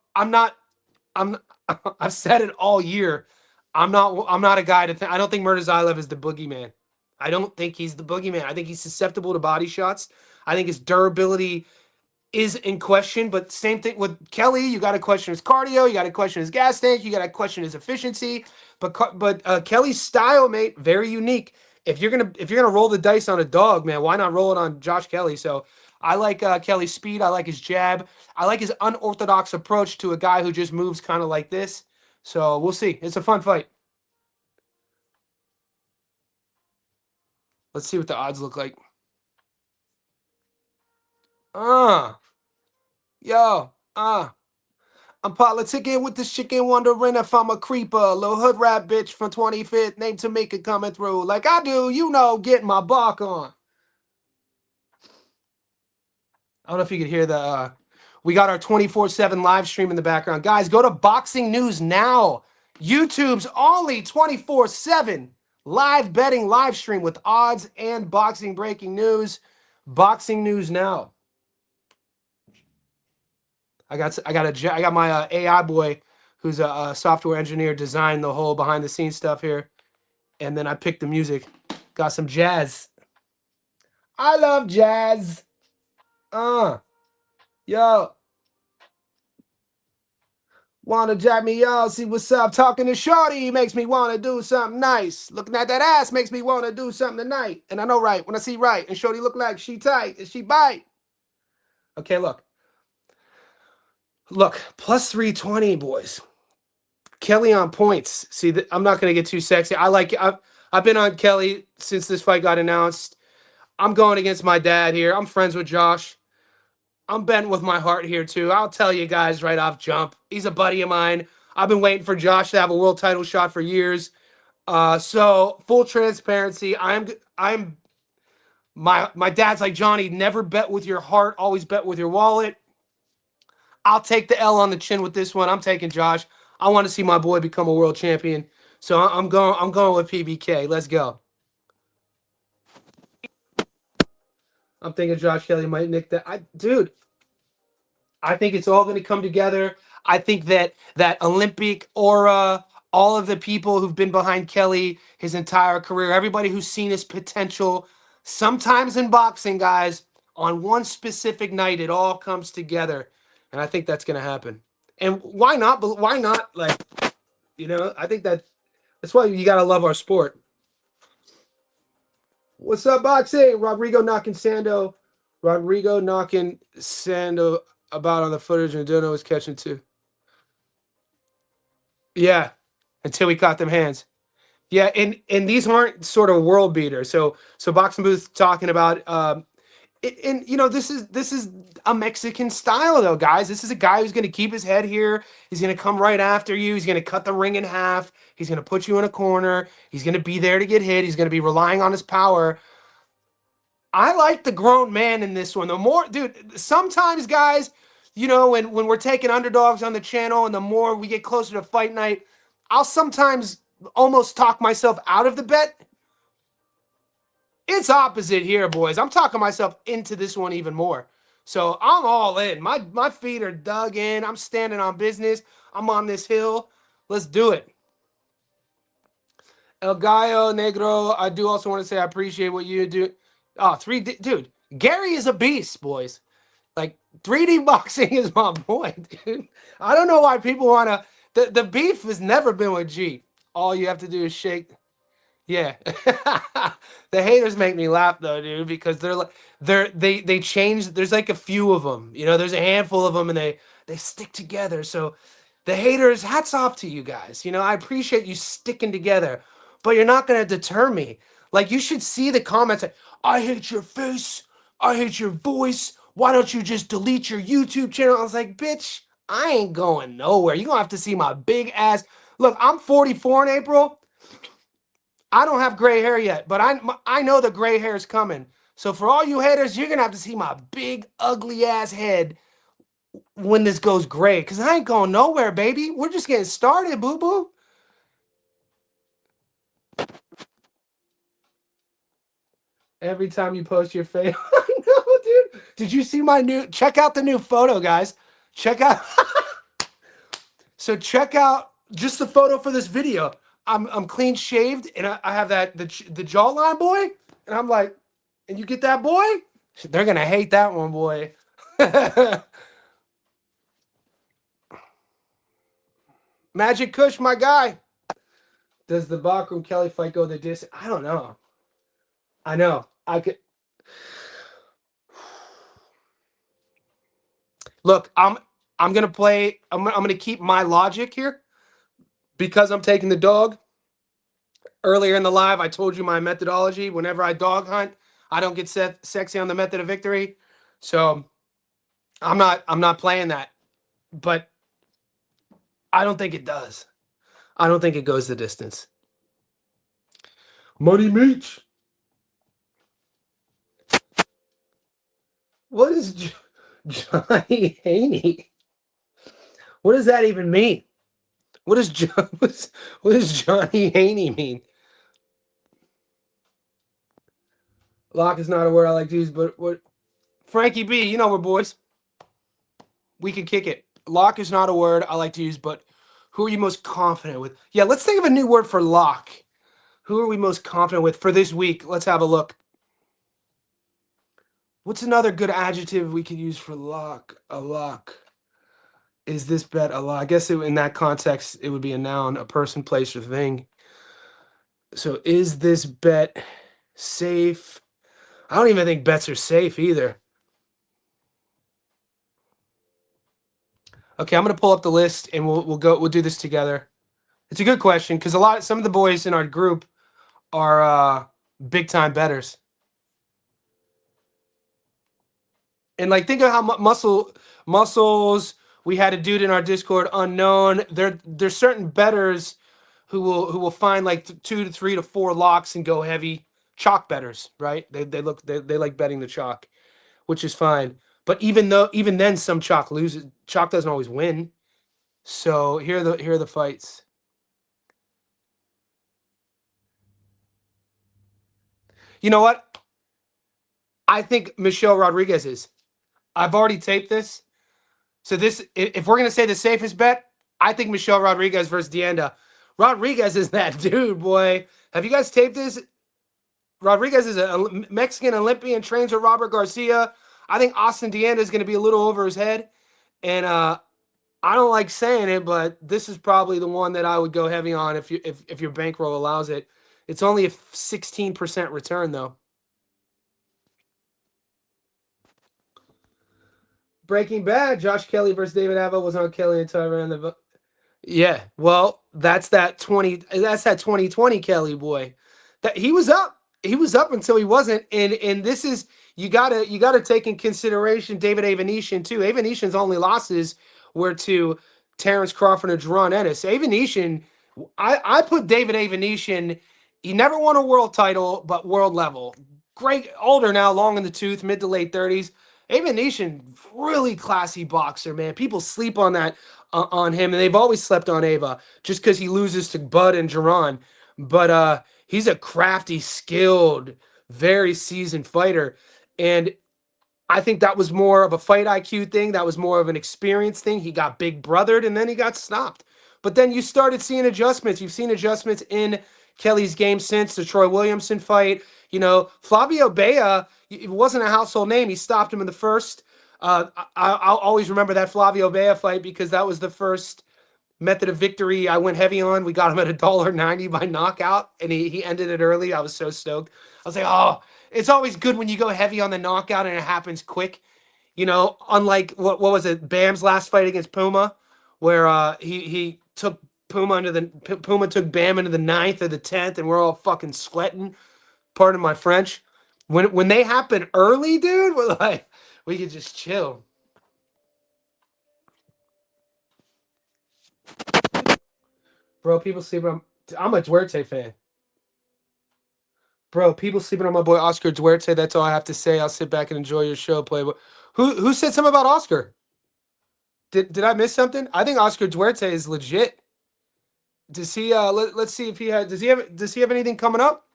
said it all year. I'm not a guy to think. I don't think Murtazayev is the boogeyman. I don't think he's the boogeyman. I think he's susceptible to body shots. I think his durability is in question, but same thing with Kelly. You got to question his cardio. You got to question his gas tank. You got to question his efficiency. But Kelly's style, mate, very unique. If you're gonna roll the dice on a dog, man, why not roll it on Josh Kelly? So I like Kelly's speed. I like his jab. I like his unorthodox approach to a guy who just moves kind of like this. So we'll see. It's a fun fight. Let's see what the odds look like. I'm politicking with this chicken, wondering if I'm a creeper. Little hood rap bitch from 25th, named Tamika coming through. Like I do, getting my bark on. I don't know if you could hear the, we got our 24/7 live stream in the background. Guys, go to Boxing News Now. YouTube's only 24/7 live betting live stream with odds and boxing breaking news. Boxing news now. I got my AI boy, who's a software engineer, designed the whole behind the scenes stuff here, and then I picked the music. Got some jazz. I love jazz. Yo. Wanna jack me out, see what's up. Talking to Shorty makes me wanna do something nice. Looking at that ass makes me wanna do something tonight. And I know right when I see right. And Shorty look like she tight and she bite. Okay, look. Look, plus 320, boys. Kelly on points. See, I'm not gonna get too sexy. I've been on Kelly since this fight got announced. I'm going against my dad here. I'm friends with Josh. I'm betting with my heart here too. I'll tell you guys right off jump. He's a buddy of mine. I've been waiting for Josh to have a world title shot for years. So full transparency. My dad's like, Johnny, never bet with your heart, always bet with your wallet. I'll take the L on the chin with this one. I'm taking Josh. I want to see my boy become a world champion. So I'm going with PBK. Let's go. I'm thinking Josh Kelly might nick that. Dude, I think it's all going to come together. I think that Olympic aura, all of the people who've been behind Kelly his entire career, everybody who's seen his potential, sometimes in boxing, guys, on one specific night, it all comes together. And I think that's going to happen. And why not? But why not? Like, I think that's why you got to love our sport. What's up, boxing? Rodrigo knocking Sando about on the footage, and Dono was catching too. Yeah, until we caught them hands. Yeah, and these aren't sort of world beaters. So Boxing Booth talking about this is a Mexican style though, guys. This is a guy who's going to keep his head here. He's going to come right after you. He's going to cut the ring in half. He's going to put you in a corner. He's going to be there to get hit. He's going to be relying on his power. I like the grown man in this one. The more, dude, sometimes, guys, when we're taking underdogs on the channel and the more we get closer to fight night, I'll sometimes almost talk myself out of the bet. It's opposite here, boys. I'm talking myself into this one even more. So I'm all in. My feet are dug in. I'm standing on business. I'm on this hill. Let's do it. El Gallo Negro, I do also want to say I appreciate what you do. Oh, dude, Gary is a beast, boys. Like, 3D boxing is my boy, dude. I don't know why people want to... The beef has never been with G. All you have to do is shake... Yeah. The haters make me laugh, though, dude, because they change... There's like a few of them. There's a handful of them, and they stick together. So, the haters, hats off to you guys. I appreciate you sticking together. But you're not going to deter me. Like, you should see the comments. Like, I hate your face. I hate your voice. Why don't you just delete your YouTube channel? I was like, bitch, I ain't going nowhere. You're going to have to see my big ass. Look, I'm 44 in April. I don't have gray hair yet, but I know the gray hair is coming. So for all you haters, you're going to have to see my big, ugly ass head when this goes gray. Because I ain't going nowhere, baby. We're just getting started, boo-boo. Every time you post your face. I know, dude. Did you see my check out the new photo, guys. Check out. So check out just the photo for this video. I'm clean shaved and I have the jawline, boy. And I'm like, and you get that, boy? They're going to hate that one, boy. Magic Kush, my guy. Does the Bakram Kelly fight go the distance? I don't know. I know. I could. Look, I'm gonna play. I'm gonna keep my logic here because I'm taking the dog. Earlier in the live, I told you my methodology. Whenever I dog hunt, I don't get sexy on the method of victory. So I'm not playing that. But I don't think it does. I don't think it goes the distance. Money Meach. What is Johnny Haney? What does that even mean? What does Johnny Haney mean? Lock is not a word I like to use, but what Frankie B, you know we're boys. We can kick it. Lock is not a word I like to use, but who are you most confident with? Yeah, let's think of a new word for lock. Who are we most confident with for this week? Let's have a look. What's another good adjective we could use for lock? A lock. Is this bet a lock? I guess in that context, it would be a noun, a person, place, or thing. So is this bet safe? I don't even think bets are safe either. Okay, I'm gonna pull up the list and we'll do this together. It's a good question because some of the boys in our group are big time bettors. And like think of how muscles we had a dude in our Discord unknown. There's certain bettors who will find like 2 to 3 to 4 locks and go heavy. Chalk bettors, right? They like betting the chalk, which is fine. But even then some chalk loses. Chalk doesn't always win. So here are the fights. You know what? I think Michelle Rodriguez is. I've already taped this. So if we're gonna say the safest bet, I think Michelle Rodriguez versus Deanda. Rodriguez is that dude, boy. Have you guys taped this? Rodriguez is a Mexican Olympian, trains with Robert Garcia. I think Austin Deanda is going to be a little over his head, and I don't like saying it, but this is probably the one that I would go heavy on if your bankroll allows it. It's only a 16% return though. Breaking Bad, Josh Kelly versus David Ava was on Kelly until I ran the. Yeah, well, that's that 2020 Kelly boy. That he was up. He was up until he wasn't. And this is you gotta take in consideration David Avanesian too. Avanesian's only losses were to Terrence Crawford and Jerron Ennis. Avanesian, I put David Avanesian, he never won a world title, but world level. Great, older now, long in the tooth, mid to late 30s. Avanesian, really classy boxer, man. People sleep on that on him, and they've always slept on Ava just because he loses to Bud and Jerron. But he's a crafty, skilled, very seasoned fighter, and I think that was more of a fight IQ thing. That was more of an experience thing. He got big brothered, and then he got stopped. But then you started seeing adjustments. You've seen adjustments in Kelly's game since the Troy Williamson fight. You know, Flavio Bea, it wasn't a household name. He stopped him in the first. I'll always remember that Flavio Bea fight because that was the first method of victory I went heavy on. We got him at $1.90 by knockout, and he ended it early. I was so stoked. I was like, oh, it's always good when you go heavy on the knockout and it happens quick. You know, unlike what was it, Bam's last fight against Puma, where he took Puma took Bam into the 9th or the 10th, and we're all fucking sweating. Pardon my French. When they happen early, dude, we're like, we could just chill. Bro, people sleeping on. I'm a Duarte fan. Bro, people sleeping on my boy Oscar Duarte. That's all I have to say. I'll sit back and enjoy your show, Playboy. Who said something about Oscar? Did I miss something? I think Oscar Duarte is legit. Does he? Let's see if he had. Does he have anything coming up?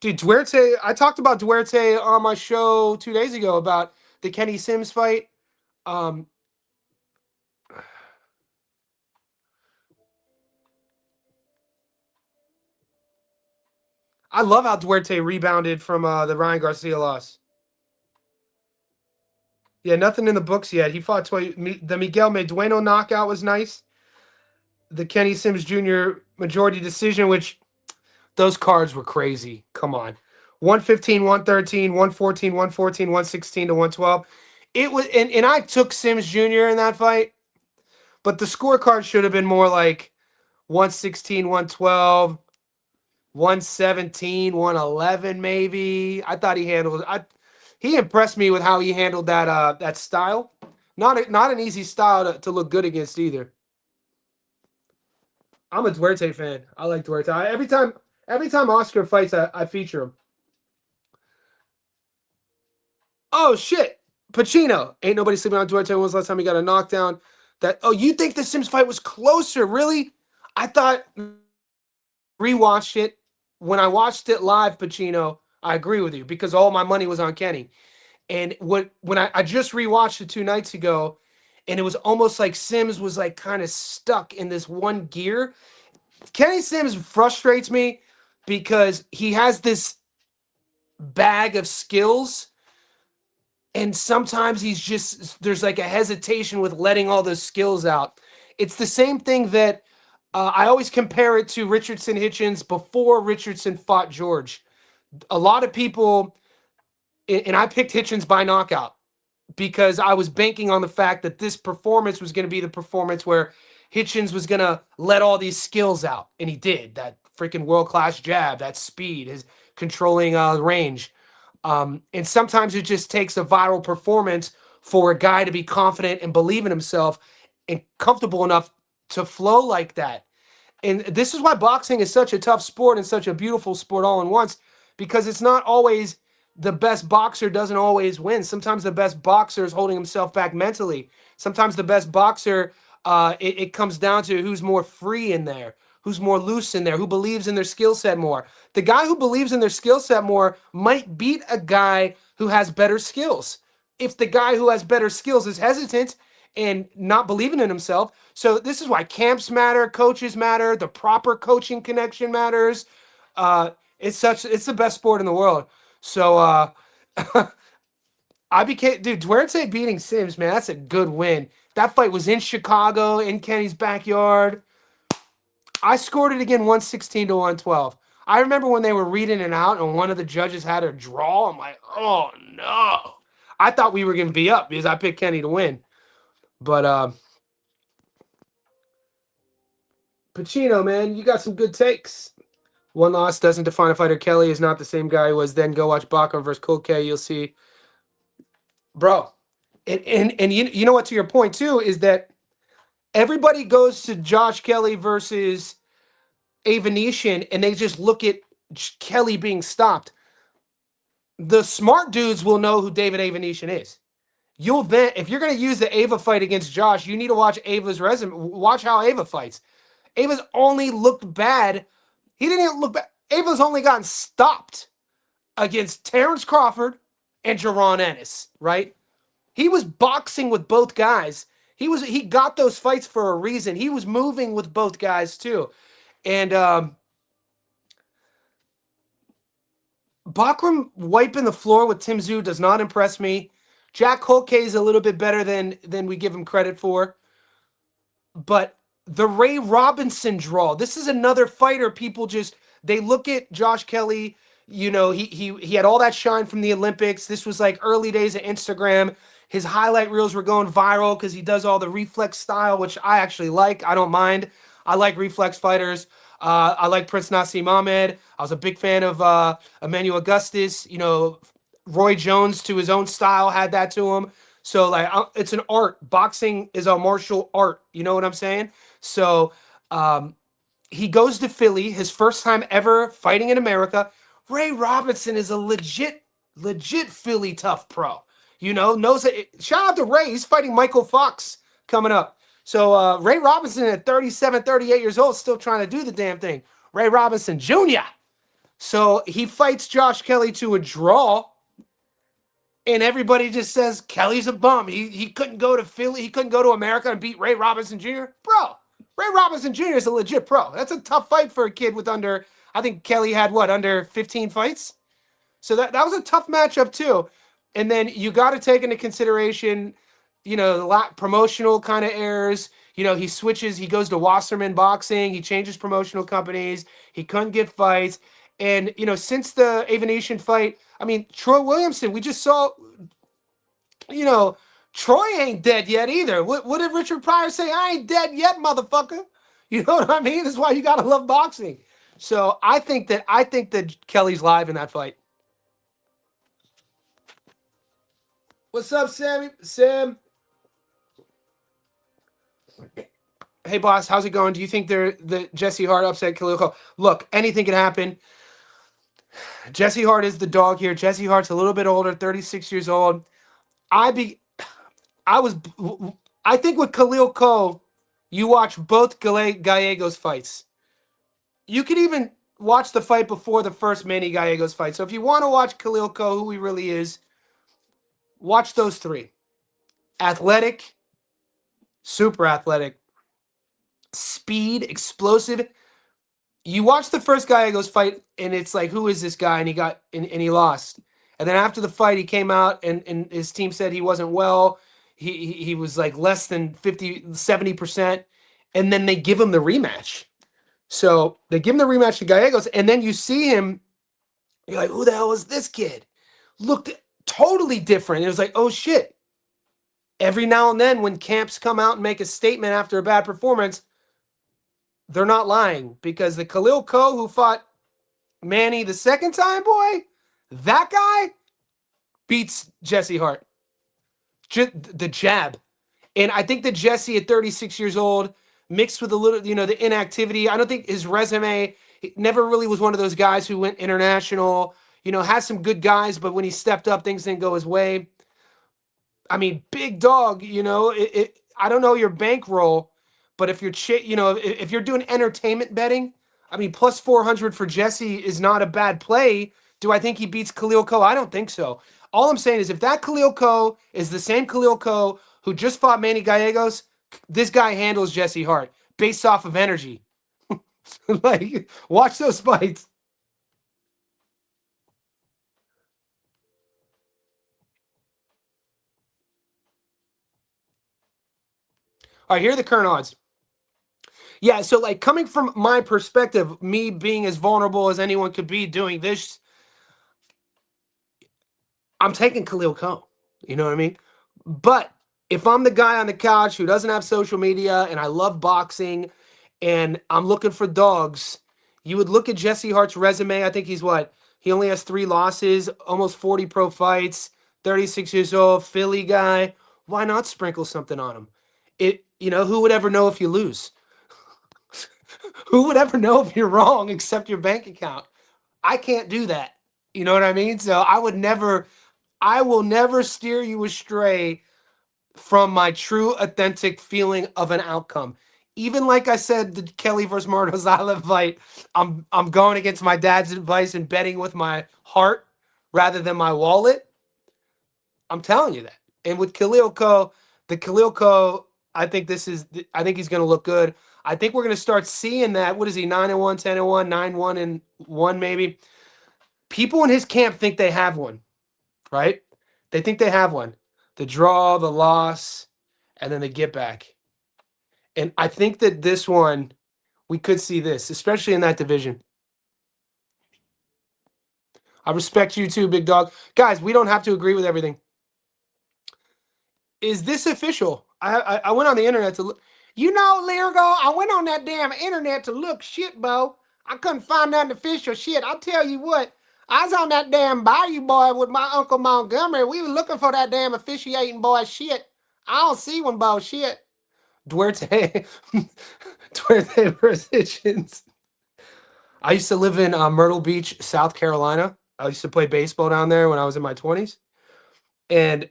Dude, Duarte. I talked about Duarte on my show 2 days ago about the Kenny Sims fight. Um, I love how Duarte rebounded from the Ryan Garcia loss. Yeah, nothing in the books yet. He fought twice. The Miguel Medueno knockout was nice. The Kenny Sims Jr. majority decision, which those cards were crazy. Come on. 115, 113, 114, 114, 116 to 112. It was and I took Sims Jr. in that fight, but the scorecard should have been more like 116, 112, 117, 111 maybe. I thought he impressed me with how he handled that style. Not an easy style to look good against either. I'm a Duarte fan. I like Duarte. Every time Oscar fights, I feature him. Oh shit, Pacino. Ain't nobody sleeping on Duarte. When was the last time he got a knockdown? You think the Sims fight was closer? Really? I thought rewatched it. When I watched it live, Pacino, I agree with you because all my money was on Kenny. And when I just rewatched it 2 nights ago, and it was almost like Sims was like kind of stuck in this one gear. Kenny Sims frustrates me because he has this bag of skills, and sometimes there's like a hesitation with letting all those skills out. It's the same thing that I always compare it to Richardson Hitchens before Richardson fought George. A lot of people, and I picked Hitchens by knockout because I was banking on the fact that this performance was going to be the performance where Hitchens was going to let all these skills out. And he did. That freaking world-class jab, that speed, his controlling range. And sometimes it just takes a viral performance for a guy to be confident and believe in himself and comfortable enough to flow like that. And this is why boxing is such a tough sport and such a beautiful sport all in once, because it's not always the best boxer doesn't always win. Sometimes the best boxer is holding himself back mentally. Sometimes the best boxer, it comes down to who's more free in there, who's more loose in there, who believes in their skill set more. The guy who believes in their skill set more might beat a guy who has better skills. If the guy who has better skills is hesitant and not believing in himself. So this is why camps matter, coaches matter, the proper coaching connection matters. It's the best sport in the world. So I became, dude, Duarte beating Sims, man, that's a good win. That fight was in Chicago, in Kenny's backyard. I scored it again 116 to 112. I remember when they were reading it out and one of the judges had a draw. I'm like, oh no. I thought we were going to be up because I picked Kenny to win. But Pacino, man, you got some good takes. One loss doesn't define a fighter. Kelly is not the same guy he was then. Go watch Bachman versus Kolke. You'll see. Bro, and you know what, to your point, too, is that everybody goes to Josh Kelly versus a Venetian, and they just look at Kelly being stopped. The smart dudes will know who David A. Venetian is. You'll then, if you're going to use the Ava fight against Josh, you need to watch Ava's resume. Watch how Ava fights. Ava's only looked bad. He didn't even look bad. Ava's only gotten stopped against Terence Crawford and Jaron Ennis, right? He was boxing with both guys. He got those fights for a reason. He was moving with both guys too. And Bachram wiping the floor with Tim Tszyu does not impress me. Jack Holke is a little bit better than we give him credit for. But the Ray Robinson draw, this is another fighter people just, they look at Josh Kelly, you know, he had all that shine from the Olympics. This was like early days of Instagram. His highlight reels were going viral because he does all the reflex style, which I actually like. I don't mind. I like reflex fighters. I like Prince Nassim Ahmed. I was a big fan of Emmanuel Augustus. You know, Roy Jones, to his own style, had that to him. So, like, it's an art. Boxing is a martial art. You know what I'm saying? So, he goes to Philly, his first time ever fighting in America. Ray Robinson is a legit Philly tough pro. You know, knows it. Shout out to Ray. He's fighting Michael Fox coming up. So Ray Robinson at 37, 38 years old, still trying to do the damn thing. Ray Robinson Jr. So he fights Josh Kelly to a draw. And everybody just says Kelly's a bum. He couldn't go to Philly. He couldn't go to America and beat Ray Robinson Jr. Bro, Ray Robinson Jr. is a legit pro. That's a tough fight for a kid with under, I think Kelly had what, under 15 fights? So that was a tough matchup too. And then you got to take into consideration, you know, the promotional kind of errors. You know, he switches, he goes to Wasserman Boxing, he changes promotional companies, he couldn't get fights. And, you know, since the Avenation fight, I mean, Troy Williamson, we just saw, you know, Troy ain't dead yet either. What did Richard Pryor say? I ain't dead yet, motherfucker. You know what I mean? That's why you got to love boxing. So I think that Kelly's live in that fight. What's up, Sammy? Sam? Hey, boss, how's it going? Do you think the Jesse Hart upset Khalil Cole? Look, anything can happen. Jesse Hart is the dog here. Jesse Hart's a little bit older, 36 years old. I think with Khalil Cole, you watch both Gallegos fights. You could even watch the fight before the first Manny Gallegos fight. So if you want to watch Khalil Ko, who he really is, watch those three. Athletic, super athletic, speed, explosive. You watch the first Gallegos fight, and it's like, who is this guy? And he lost. And then after the fight, he came out, and his team said he wasn't well. He was like less than 50, 70%. And then they give him the rematch. So they give him the rematch to Gallegos, and then you see him, you're like, who the hell is this kid? Looked totally different. It was like, oh shit. Every now and then when camps come out and make a statement after a bad performance, they're not lying, because the Khalil Ko who fought Manny the second time, boy, that guy beats Jesse Hart. The jab. And I think that Jesse at 36 years old, mixed with a little, the inactivity, I don't think his resume, he never really was one of those guys who went international, has some good guys, but when he stepped up, things didn't go his way. I mean, big dog, I don't know your bankroll, but if you're, if you're doing entertainment betting, I mean, plus 400 for Jesse is not a bad play. Do I think he beats Khalil Ko? I don't think so. All I'm saying is, if that Khalil Ko is the same Khalil Ko who just fought Manny Gallegos, this guy handles Jesse Hart based off of energy. Like, watch those fights. All right, here are the current odds. Yeah, so like, coming from my perspective, me being as vulnerable as anyone could be doing this, I'm taking Khalil Ko. You know what I mean? But if I'm the guy on the couch who doesn't have social media and I love boxing and I'm looking for dogs, you would look at Jesse Hart's resume. I think he's what? He only has 3 losses, almost 40 pro fights, 36 years old, Philly guy. Why not sprinkle something on him? Who would ever know if you lose? Who would ever know if you're wrong except your bank account? I can't do that. You know what I mean? So I will never steer you astray from my true, authentic feeling of an outcome. Even like I said, the Kelly versus Murtazaleh fight, I'm going against my dad's advice and betting with my heart rather than my wallet. I'm telling you that. And with Khalil Ko, I think I think he's going to look good. I think we're going to start seeing that. What is he? 9-1, 10-1, 9-1-1 maybe. People in his camp think they have one, right? They think they have one. The draw, the loss, and then the get back. And I think that this one, we could see this, especially in that division. I respect you too, big dog. Guys, we don't have to agree with everything. Is this official? I went on the internet to look. Lirgo, I went on that damn internet to look shit, Bo. I couldn't find nothing official shit. I'll tell you what. I was on that damn Bayou boy with my Uncle Montgomery. We were looking for that damn officiating boy shit. I don't see one, Bo shit. Duarte versus Hitchens. I used to live in Myrtle Beach, South Carolina. I used to play baseball down there when I was in my 20s. And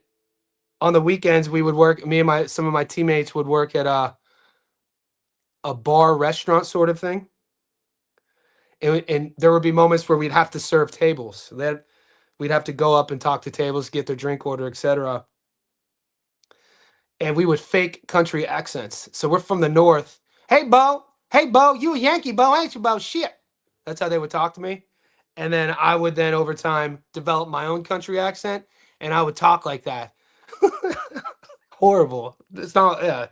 on the weekends, we would work. Me and some of my teammates would work at a bar restaurant sort of thing. And there would be moments where we'd have to serve tables. Then we'd have to go up and talk to tables, get their drink order, etc. And we would fake country accents. So we're from the north. Hey, Bo. Hey, Bo. You a Yankee, Bo, ain't you, Bo? Shit. That's how they would talk to me. And then I would then, over time, develop my own country accent. And I would talk like that. Horrible. It's not,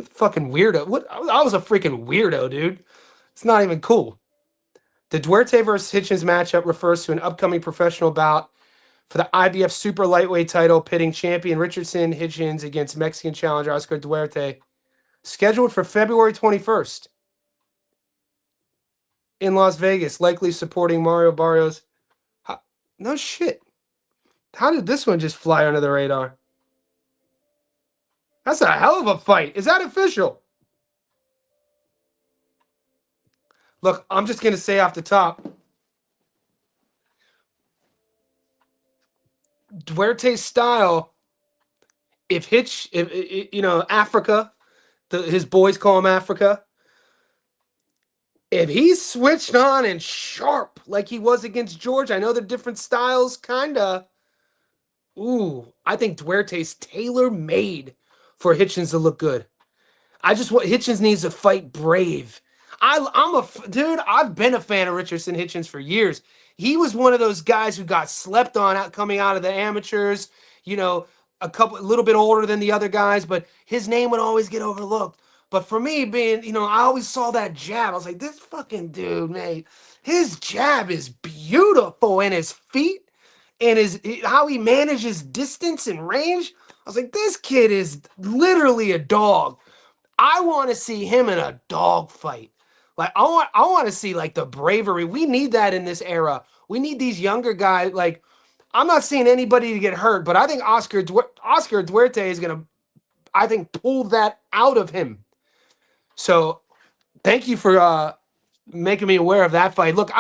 fucking weirdo. What? I was a freaking weirdo, dude. It's not even cool. The Duarte versus Hitchens matchup refers to an upcoming professional bout for the IBF super lightweight title, pitting champion Richardson Hitchens against Mexican challenger Oscar Duarte, scheduled for February 21st in Las Vegas, likely supporting Mario Barrios. No shit. How did this one just fly under the radar? That's a hell of a fight. Is that official? Look, I'm just going to say off the top, Duarte's style, if Africa, his boys call him Africa, If he's switched on and sharp like he was against George, I know they're different styles, kinda. Ooh, I think Duarte's tailor-made for Hitchens to look good. I just want Hitchens needs to fight brave. Dude. I've been a fan of Richardson Hitchens for years. He was one of those guys who got slept on coming out of the amateurs. You know, a little bit older than the other guys, but his name would always get overlooked. But for me, being I always saw that jab. I was like, this fucking dude, man, his jab is beautiful, and his feet and how he manages distance and range. I was like, this kid is literally a dog. I want to see him in a dog fight. Like I want to see like the bravery. We need that in this era. We need these younger guys. Like I'm not seeing anybody to get hurt, but I think Oscar Duarte is gonna, I think, pull that out of him. So thank you for making me aware of that fight. Look,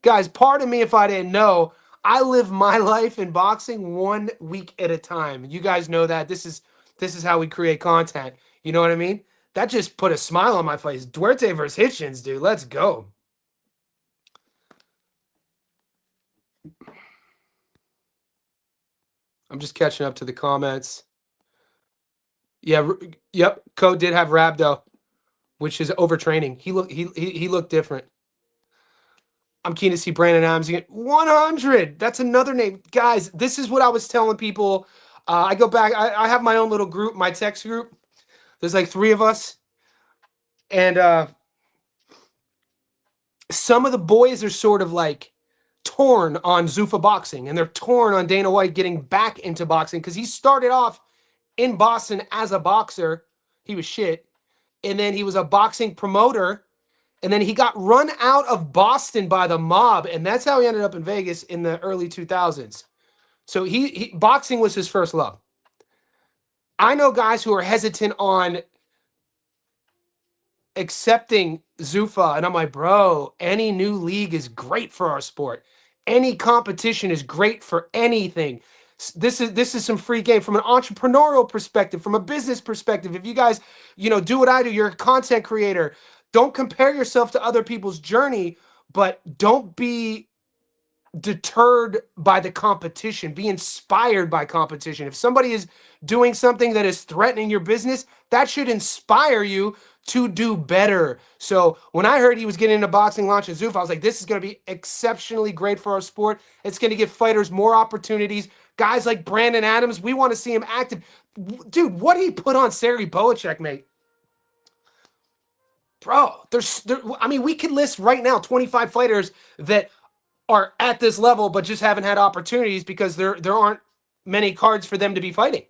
guys, pardon me if I didn't know. I live my life in boxing 1 week at a time. You guys know that. This is how we create content. You know what I mean? That just put a smile on my face. Duarte versus Hitchens, dude. Let's go. I'm just catching up to the comments. Yeah, yep. Code did have Rabdo, which is overtraining. He looked different. I'm keen to see Brandon Adams again. 100. That's another name. Guys, this is what I was telling people. I go back. I have my own little group, my text group. There's like 3 of us. And some of the boys are sort of like torn on Zuffa boxing, and they're torn on Dana White getting back into boxing because he started off in Boston as a boxer. He was shit. And then he was a boxing promoter. And then he got run out of Boston by the mob. And that's how he ended up in Vegas in the early 2000s. So boxing was his first love. I know guys who are hesitant on accepting Zuffa, and I'm like, bro, any new league is great for our sport. Any competition is great for anything. This is some free game from an entrepreneurial perspective, from a business perspective. If you guys, do what I do, you're a content creator. Don't compare yourself to other people's journey, but don't be deterred by the competition. Be inspired by competition. If somebody is doing something that is threatening your business, that should inspire you to do better. So when I heard he was getting into boxing, launching Zuffa, I was like, this is going to be exceptionally great for our sport. It's going to give fighters more opportunities. Guys like Brandon Adams, we want to see him active. Dude, what he put on Sergey Boacek, mate. Bro, we could list right now 25 fighters that are at this level but just haven't had opportunities because there aren't many cards for them to be fighting.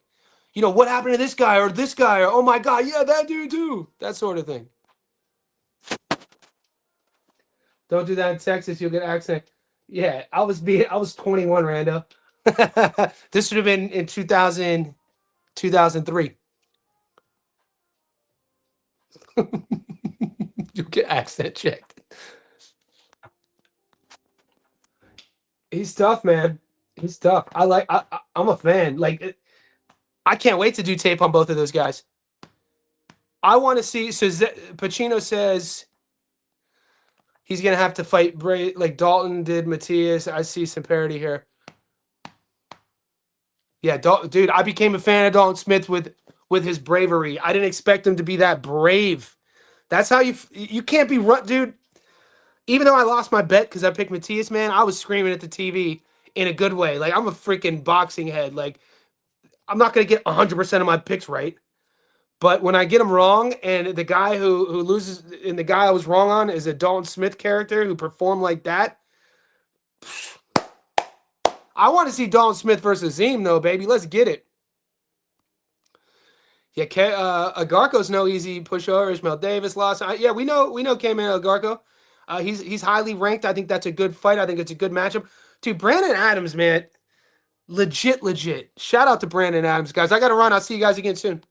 What happened to this guy or this guy, or oh my god, yeah, that dude too. That sort of thing. Don't do that in Texas, you'll get accent. Yeah, I was 21, Rando. This would have been in 2003. You get accent checked. He's tough, man. He's tough. I'm a fan. Like, I can't wait to do tape on both of those guys. I want to see. So Pacino says he's gonna have to fight like Dalton did Matias. I see some parity here. Yeah, dude, I became a fan of Dalton Smith with his bravery. I didn't expect him to be that brave. That's how you can't be run, dude. Even though I lost my bet because I picked Matias, man, I was screaming at the TV in a good way. Like, I'm a freaking boxing head. Like, I'm not gonna get 100% of my picks right, but when I get them wrong, and the guy who loses, and the guy I was wrong on is a Dalton Smith character who performed like that. I want to see Dalton Smith versus Zim, though, baby. Let's get it. Yeah, Agarco's no easy pushover. Ishmael Davis lost. Yeah, we know Cain Agarco. He's highly ranked. I think that's a good fight. I think it's a good matchup. Dude, Brandon Adams, man, legit. Shout out to Brandon Adams, guys. I got to run. I'll see you guys again soon.